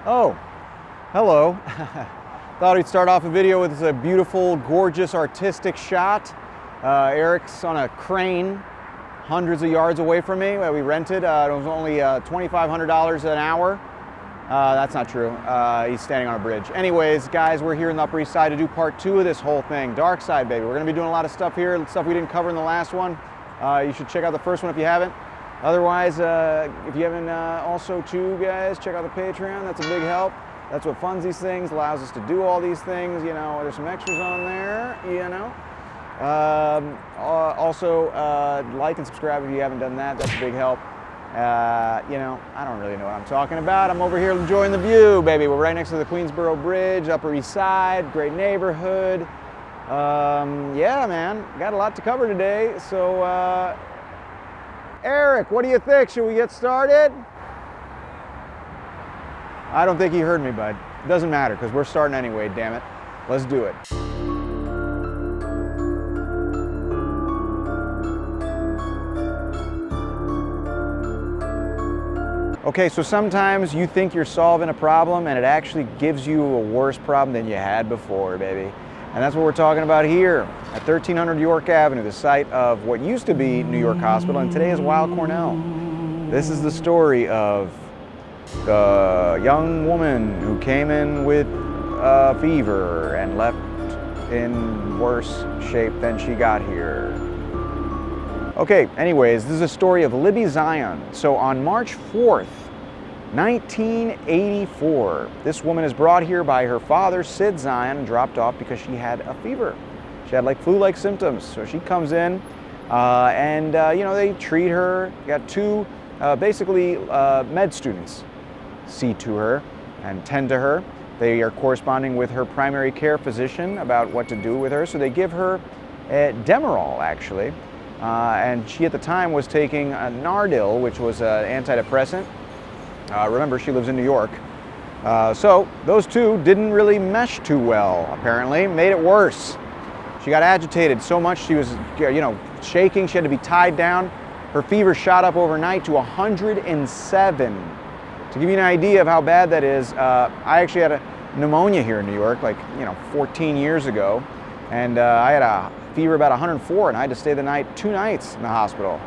Oh, hello. Thought we'd start off a video with a beautiful, gorgeous, artistic shot. Eric's on a crane hundreds of yards away from me that we rented. It was only $2,500 an hour. That's not true. He's standing on a bridge. Anyways, guys, we're here in the Upper East Side to do part 2 of this whole thing. Dark Side, baby. We're going to be doing a lot of stuff here, stuff we didn't cover in the last one. You should check out the first one if you haven't. Otherwise, if you haven't also too, guys, check out the Patreon. That's a big help. That's what funds these things, allows us to do all these things. You know, there's some extras on there, you know. Also, like and subscribe if you haven't done that. That's a big help. You know, I don't really know what I'm talking about. I'm over here enjoying the view, baby. We're right next to the Queensboro Bridge, Upper East Side, great neighborhood. Yeah, man, got a lot to cover today. So, Eric, what do you think? Should we get started? I don't think he heard me, bud. Doesn't matter, because we're starting anyway, damn it. Let's do it. Okay, so sometimes you think you're solving a problem and it actually gives you a worse problem than you had before, baby. And that's what we're talking about here at 1300 York Avenue, the site of what used to be New York Hospital and today is Weill Cornell. This is the story of the young woman who came in with a fever and left in worse shape than she got here. Okay, anyways, this is a story of Libby Zion. So on March 4th, 1984, this woman is brought here by her father, Sid Zion, and dropped off because she had a fever. She had like flu-like symptoms. So she comes in and you know, they treat her. You got two basically med students see to her and tend to her. They are corresponding with her primary care physician about what to do with her. So they give her Demerol, actually. And she at the time was taking Nardil, which was an antidepressant. Remember, she lives in New York. So those two didn't really mesh too well, apparently. Made it worse. She got agitated so much she was, you know, shaking. She had to be tied down. Her fever shot up overnight to 107. To give you an idea of how bad that is, I actually had a pneumonia here in New York, like, you know, 14 years ago. And I had a fever about 104, and I had to stay the night 2 nights in the hospital.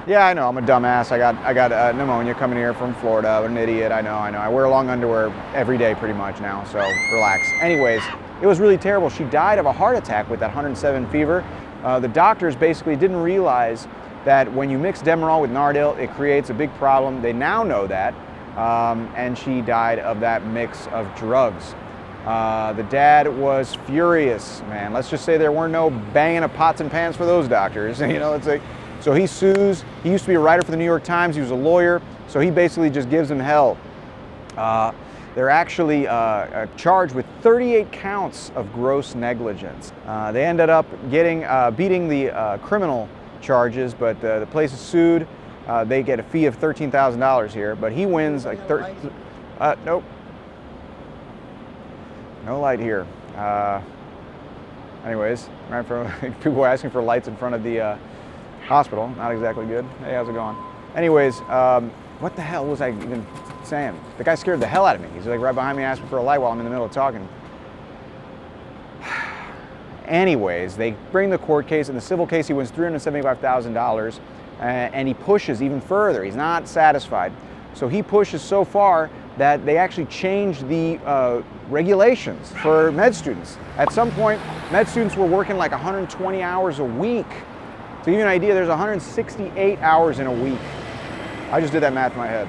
Yeah, I know, I'm a dumbass. I got pneumonia coming here from Florida. I'm an idiot, I know. I wear long underwear every day pretty much now, so relax. Anyways, it was really terrible. She died of a heart attack with that 107 fever. The doctors basically didn't realize that when you mix Demerol with Nardil, it creates a big problem. They now know that, and she died of that mix of drugs. The dad was furious, man. Let's just say there weren't no banging of pots and pans for those doctors. You know, it's like, so he sues. He used to be a writer for the New York Times. He was a lawyer, so he basically just gives them hell. They're actually charged with 38 counts of gross negligence. They ended up beating the criminal charges, but the place is sued. They get a fee of $13,000 here, but he wins like nope. No light here. Anyways, right, for people were asking for lights in front of the hospital. Not exactly good. Hey, how's it going? Anyways, what the hell was I even saying? The guy scared the hell out of me. He's like right behind me asking for a light while I'm in the middle of talking. Anyways, they bring the court case. In the civil case, he wins $375,000, and he pushes even further. He's not satisfied. So he pushes so far that they actually changed the regulations for med students. At some point, med students were working like 120 hours a week. To give you an idea, there's 168 hours in a week. I just did that math in my head.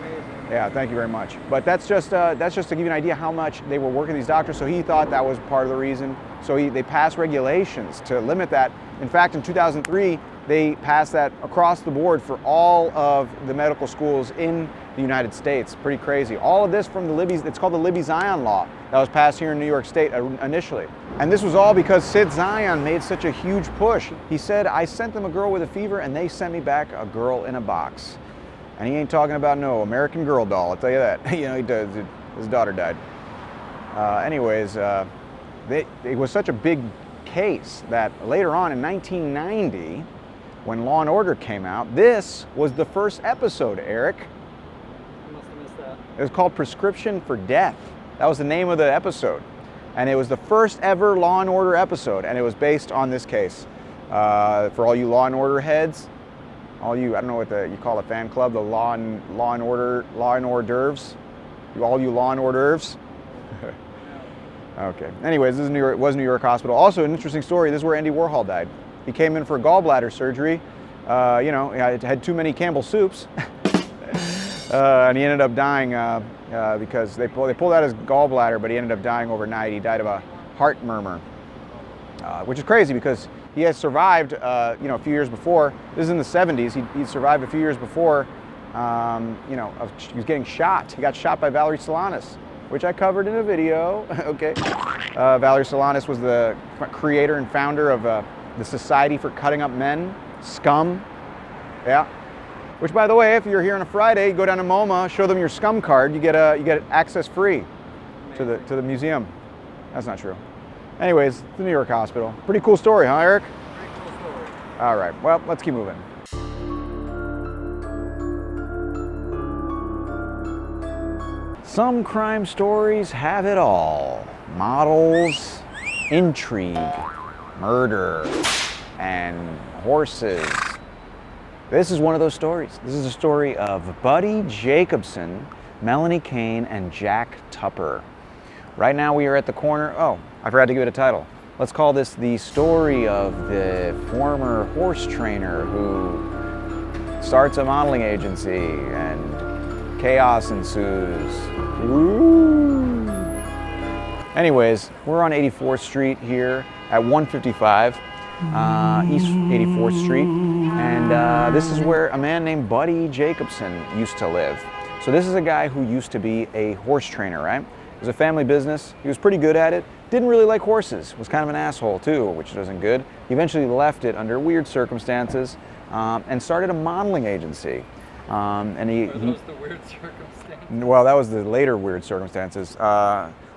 Amazing. Yeah, thank you very much. But that's just to give you an idea how much they were working, these doctors. So he thought that was part of the reason. So they passed regulations to limit that. In fact, in 2003, they passed that across the board for all of the medical schools in the United States. Pretty crazy. All of this from the it's called the Libby Zion law that was passed here in New York State initially. And this was all because Sid Zion made such a huge push. He said, I sent them a girl with a fever and they sent me back a girl in a box. And he ain't talking about no American Girl doll, I'll tell you that. You know, he does. His daughter died. Anyways, it was such a big case that later on in 1990, when Law and Order came out, this was the first episode, Eric. You must have missed that. It was called Prescription for Death. That was the name of the episode. And it was the first ever Law and Order episode, and it was based on this case. For all you Law and Order heads, all you, I don't know what you call a fan club, the Law and Order, Law and Hors d'oeuvres, all you Law and Hors d'oeuvres. Okay. Anyways, this is New York, was New York Hospital. Also, an interesting story. This is where Andy Warhol died. He came in for gallbladder surgery. You know, he had too many Campbell soups, and he ended up dying because they pulled out his gallbladder, but he ended up dying overnight. He died of a heart murmur, which is crazy because he has survived, you know, a few years before. This is in the 70s. He survived a few years before. You know, he was getting shot. He got shot by Valerie Solanas, which I covered in a video. Okay. Valerie Solanas was the creator and founder of the Society for Cutting Up Men, SCUM. Yeah. Which, by the way, if you're here on a Friday, go down to MoMA, show them your SCUM card, you get access free to the museum. That's not true. Anyways, the New York Hospital. Pretty cool story, huh, Eric? Pretty cool story. All right. Well, let's keep moving. Some crime stories have it all. Models, intrigue, murder, and horses. This is one of those stories. This is a story of Buddy Jacobson, Melanie Kane, and Jack Tupper. Right now we are at the corner. Oh, I forgot to give it a title. Let's call this the story of the former horse trainer who starts a modeling agency and chaos ensues. Ooh. Anyways, we're on 84th Street here at 155 East 84th Street, and this is where a man named Buddy Jacobson used to live. So this is a guy who used to be a horse trainer, right? It was a family business. He was pretty good at it. Didn't really like horses. Was kind of an asshole too, which wasn't good. He eventually left it under weird circumstances and started a modeling agency. And he Were those the weird circumstances? Well, that was the later weird circumstances.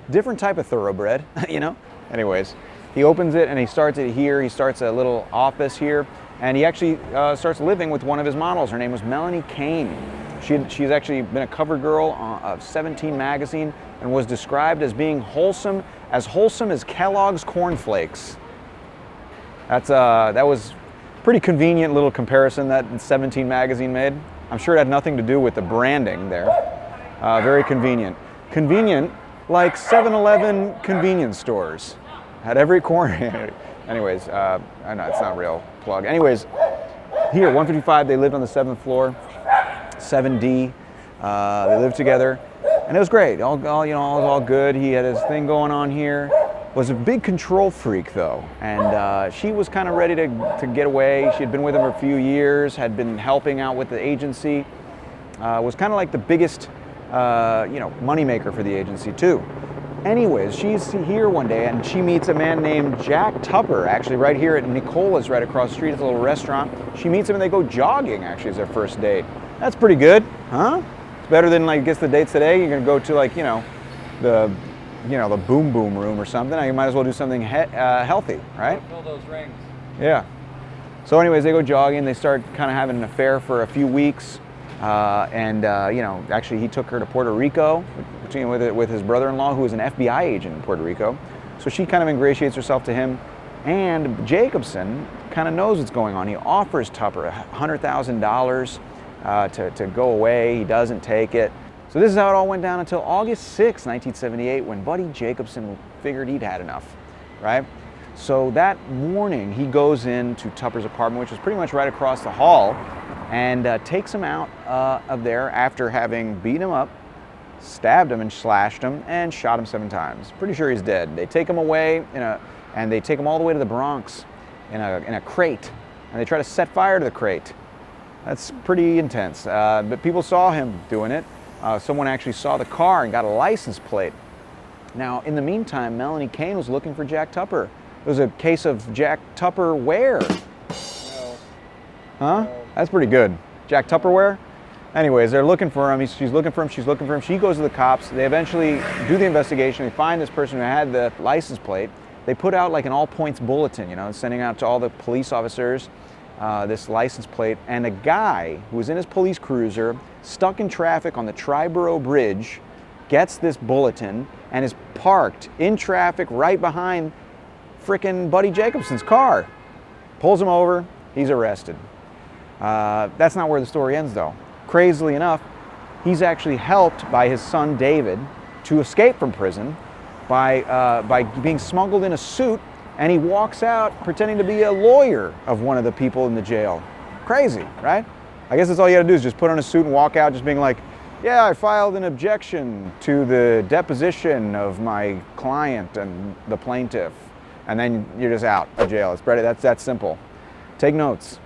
Different type of thoroughbred, you know? Anyways, he opens it and he starts it here. He starts a little office here, and he actually starts living with one of his models. Her name was Melanie Kane. She's actually been a cover girl of 17 magazine and was described as being wholesome as Kellogg's cornflakes. That was pretty convenient little comparison that 17 magazine made. I'm sure it had nothing to do with the branding there. Very convenient. Convenient like 7-Eleven convenience stores. At every corner. Anyways, I know it's not a real plug. Anyways, here, 155, they lived on the 7th floor, 7D. They lived together, and it was great. All you know, it was all good. He had his thing going on here. Was a big control freak though, and she was kind of ready to get away. She had been with him for a few years, had been helping out with the agency. Was kind of like the biggest, you know, moneymaker for the agency too. Anyways, she's here one day and she meets a man named Jack Tupper, actually right here at Nicola's right across the street. It's a little restaurant. She meets him and they go jogging, actually, as their first date. That's pretty good, huh? It's better than, like, I guess the dates today. You're gonna go to, like, you know, the boom boom room or something. Now you might as well do something healthy, right? Fill those rings. Yeah. So anyways, they go jogging. They start kind of having an affair for a few weeks. You know, actually he took her to Puerto Rico with his brother-in-law, who was an FBI agent in Puerto Rico. So she kind of ingratiates herself to him, and Jacobson kind of knows what's going on. He offers Tupper $100,000 to go away. He doesn't take it. So this is how it all went down until August 6, 1978, when Buddy Jacobson figured he'd had enough, right? So that morning, he goes into Tupper's apartment, which was pretty much right across the hall, and takes him out of there after having beaten him up, stabbed him and slashed him, and shot him 7 times. Pretty sure he's dead. They take him away and they take him all the way to the Bronx in a crate, and they try to set fire to the crate. That's pretty intense. But people saw him doing it. Someone actually saw the car and got a license plate. Now, in the meantime, Melanie Kane was looking for Jack Tupper. It was a case of Jack Tupperware. No. Huh? No. That's pretty good. Jack Tupperware? Anyways, they're looking for him. She's looking for him. She's looking for him. She goes to the cops. They eventually do the investigation. They find this person who had the license plate. They put out like an all-points bulletin, you know, sending out to all the police officers. this license plate, and a guy who was in his police cruiser, stuck in traffic on the Triborough Bridge, gets this bulletin and is parked in traffic right behind frickin' Buddy Jacobson's car. Pulls him over, he's arrested. That's not where the story ends though. Crazily enough, he's actually helped by his son David to escape from prison by being smuggled in a suit, and he walks out pretending to be a lawyer of one of the people in the jail. Crazy, right? I guess that's all you gotta do is just put on a suit and walk out just being like, yeah, I filed an objection to the deposition of my client and the plaintiff. And then you're just out of jail. It's pretty, that's that simple. Take notes.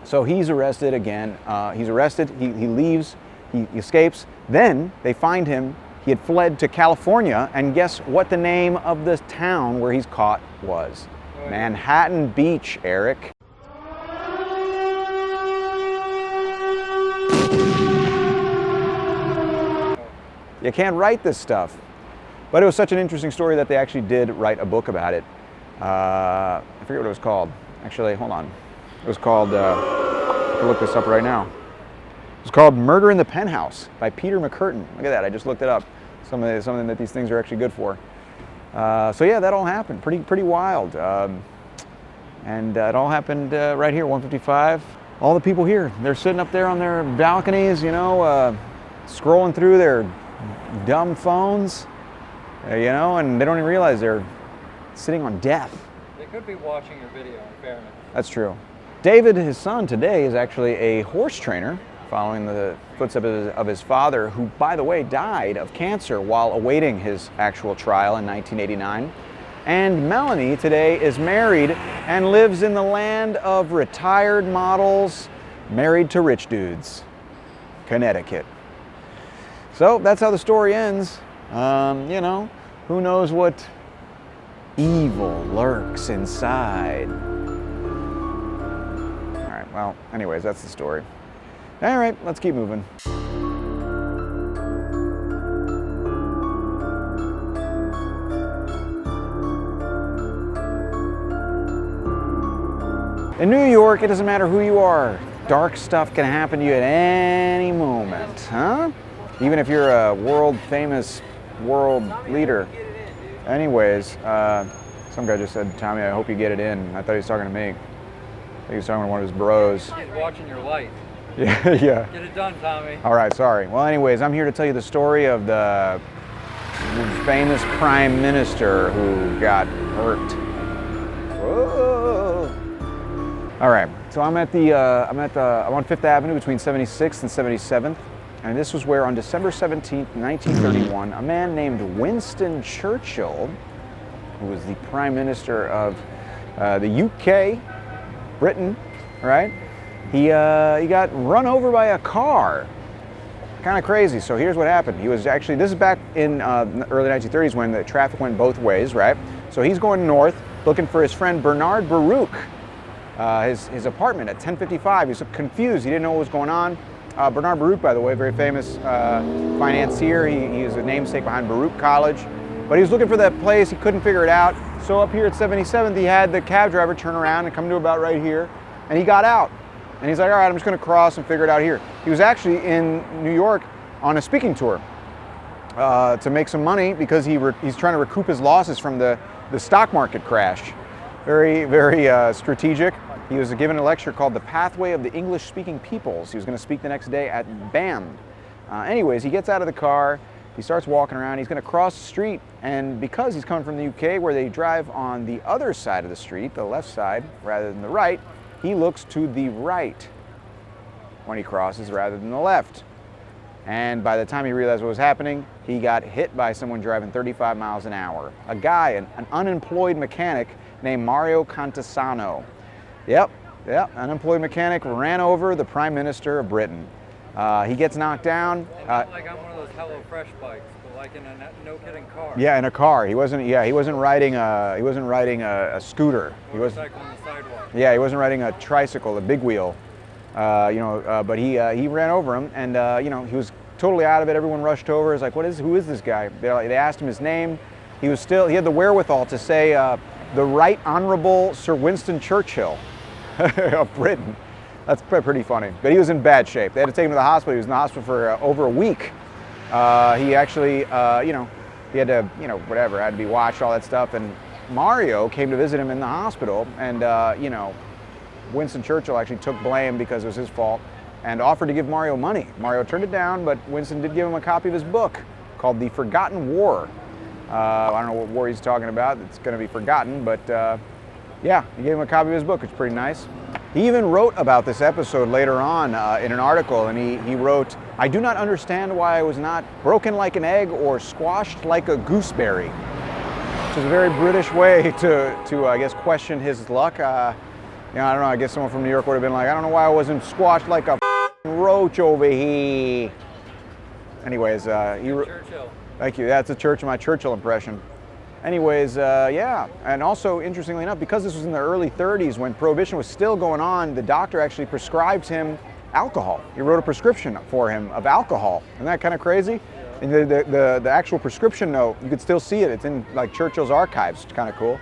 So he's arrested again. He's arrested, he leaves, he escapes. Then they find him. He had fled to California, and guess what the name of the town where he's caught was? Manhattan Beach, Eric. You can't write this stuff. But it was such an interesting story that they actually did write a book about it. I forget what it was called. Actually, hold on. It was called, I can look this up right now. It was called Murder in the Penthouse by Peter McCurtain. Look at that, I just looked it up. Something that these things are actually good for. So yeah, that all happened. Pretty wild. And it all happened right here, 155. All the people here, they're sitting up there on their balconies, you know, scrolling through their dumb phones, you know, and they don't even realize they're sitting on death. They could be watching your video, in fairness. That's true. David, his son today, is actually a horse trainer, following the footsteps of his father, who, by the way, died of cancer while awaiting his actual trial in 1989. And Melanie today is married and lives in the land of retired models married to rich dudes, Connecticut. So that's how the story ends. You know, who knows what evil lurks inside. All right, well, anyways, that's the story. All right, let's keep moving. In New York, it doesn't matter who you are. Dark stuff can happen to you at any moment, huh? Even if you're a world famous world leader. Anyways, some guy just said, Tommy, I hope you get it in. I thought he was talking to me. I think he was talking to one of his bros. He's watching your light. Yeah, yeah. Get it done, Tommy. All right, sorry. Well, anyways, I'm here to tell you the story of the famous prime minister who got hurt. Whoa. All right, so I'm on Fifth Avenue between 76th and 77th, and this was where on December 17th, 1931, a man named Winston Churchill, who was the prime minister of the UK, Britain, right? He got run over by a car. Kind of crazy. So here's what happened. He was actually, this is back in the early 1930s when the traffic went both ways, right? So he's going north looking for his friend Bernard Baruch, his apartment at 1055. He was confused. He didn't know what was going on. Bernard Baruch, by the way, very famous financier. He is a namesake behind Baruch College. But he was looking for that place. He couldn't figure it out. So up here at 77th, he had the cab driver turn around and come to about right here. And he got out. And he's like, all right, I'm just going to cross and figure it out here. He was actually in New York on a speaking tour to make some money because he's trying to recoup his losses from the stock market crash. Very, very strategic. He was given a lecture called The Pathway of the English-Speaking Peoples. He was going to speak the next day at BAM. Anyways, he gets out of the car. He starts walking around. He's going to cross the street. And because he's coming from the UK where they drive on the other side of the street, the left side rather than the right, he looks to the right when he crosses rather than the left. And by the time he realized what was happening, he got hit by someone driving 35 miles an hour. A guy, an unemployed mechanic named Mario Contasano. Yep, unemployed mechanic ran over the Prime Minister of Britain. He gets knocked down. And not like on one of those HelloFresh bikes, but like in a no-kidding car. Yeah, in a car. He wasn't riding a scooter. He was on the sidewalk. Yeah, he wasn't riding a tricycle, a big wheel. But he ran over him, and he was totally out of it. Everyone rushed over. It's like, who is this guy? They asked him his name. He had the wherewithal to say, the Right Honorable Sir Winston Churchill. of Britain. That's pretty funny. But he was in bad shape. They had to take him to the hospital. He was in the hospital for over a week. He actually, you know, he had to, you know, whatever, had to be watched, all that stuff. And Mario came to visit him in the hospital, and, you know, Winston Churchill actually took blame because it was his fault and offered to give Mario money. Mario turned it down, but Winston did give him a copy of his book called The Forgotten War. I don't know what war he's talking about. It's going to be forgotten, but yeah, he gave him a copy of his book, which is pretty nice. He even wrote about this episode later on in an article, and he wrote, "I do not understand why I was not broken like an egg or squashed like a gooseberry," which is a very British way to I guess, question his luck. You know, I don't know, I guess someone from New York would have been like, "I don't know why I wasn't squashed like a roach over here." Anyways, Churchill. Thank you. That's my Churchill impression. Anyways, yeah, and also interestingly enough, because this was in the early 30s when Prohibition was still going on, the doctor actually prescribed him alcohol. He wrote a prescription for him of alcohol. Isn't that kind of crazy? And the actual prescription note, you could still see it. It's in like Churchill's archives. It's kind of cool.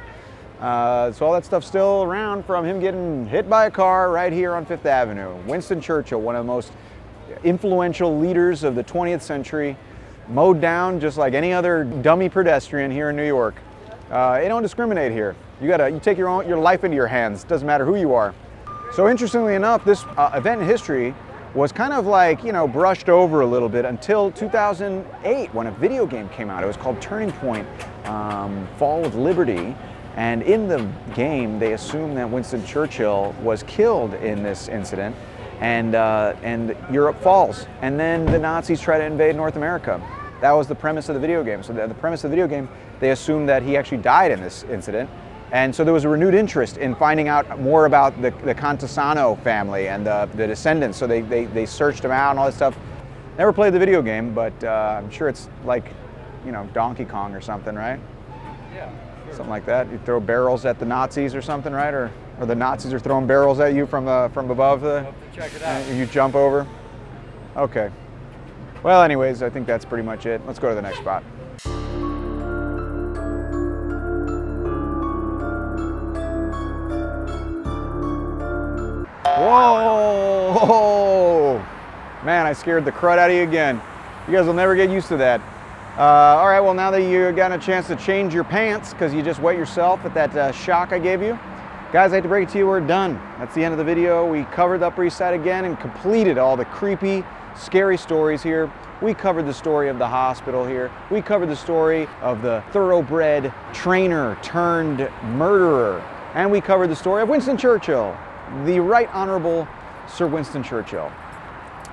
So all that stuff's still around from him getting hit by a car right here on Fifth Avenue. Winston Churchill, one of the most influential leaders of the 20th century, mowed down just like any other dummy pedestrian here in New York. They don't discriminate here. You take your life into your hands. Doesn't matter who you are. So interestingly enough, this event in history was kind of like, you know, brushed over a little bit until 2008 when a video game came out. It was called Turning Point, Fall of Liberty. And in the game, they assumed that Winston Churchill was killed in this incident, and Europe falls. And then the Nazis try to invade North America. That was the premise of the video game. So the premise of the video game, they assumed that he actually died in this incident. And so there was a renewed interest in finding out more about the Contasano family and the descendants. So they searched them out and all that stuff. Never played the video game, but I'm sure it's like, you know, Donkey Kong or something, right? Yeah. Something like that. You throw barrels at the Nazis or something, right? Or the Nazis are throwing barrels at you from above. I'll have to check it out. You jump over. Okay. Well, anyways, I think that's pretty much it. Let's go to the next spot. Whoa! Man, I scared the crud out of you again. You guys will never get used to that. All right, well, now that you got a chance to change your pants because you just wet yourself at that shock I gave you, guys, I hate to break it to you, we're done. That's the end of the video. We covered the Upper East Side again and completed all the creepy, scary stories here. We covered the story of the hospital here. We covered the story of the thoroughbred trainer turned murderer. And we covered the story of Winston Churchill, the Right Honorable Sir Winston Churchill.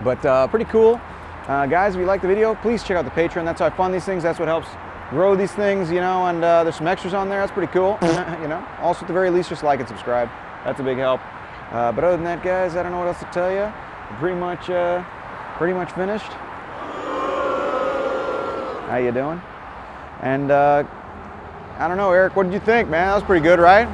But pretty cool. Guys, if you like the video, please check out the Patreon. That's how I fund these things. That's what helps grow these things, you know, and there's some extras on there. That's pretty cool, you know. Also, at the very least, just like and subscribe. That's a big help. But other than that, guys, I don't know what else to tell you. Pretty much finished. How you doing? And I don't know, Eric, what did you think, man? That was pretty good, right?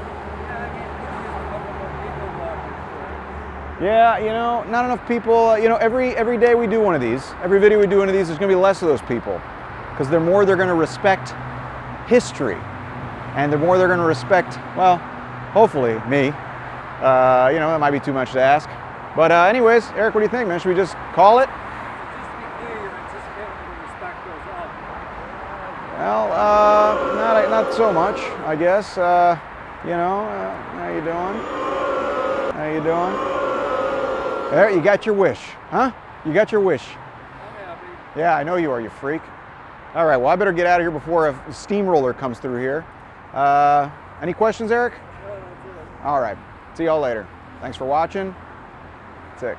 Yeah, you know, not enough people. You know, every day we do one of these, every video we do one of these, there's going to be less of those people, because they're going to respect history, and the more they're going to respect, well, hopefully me. You know, that might be too much to ask. But anyways, Eric, what do you think, man? Should we just call it? Just to be clear, you're anticipating the respect goes up. Well, not so much, I guess. You know, how you doing? How you doing? There, you got your wish, huh? You got your wish. I'm happy. Yeah, I know you are, you freak. All right, well, I better get out of here before a steamroller comes through here. Any questions, Eric? No, that's it. All right, see y'all later. Thanks for watching. That's it.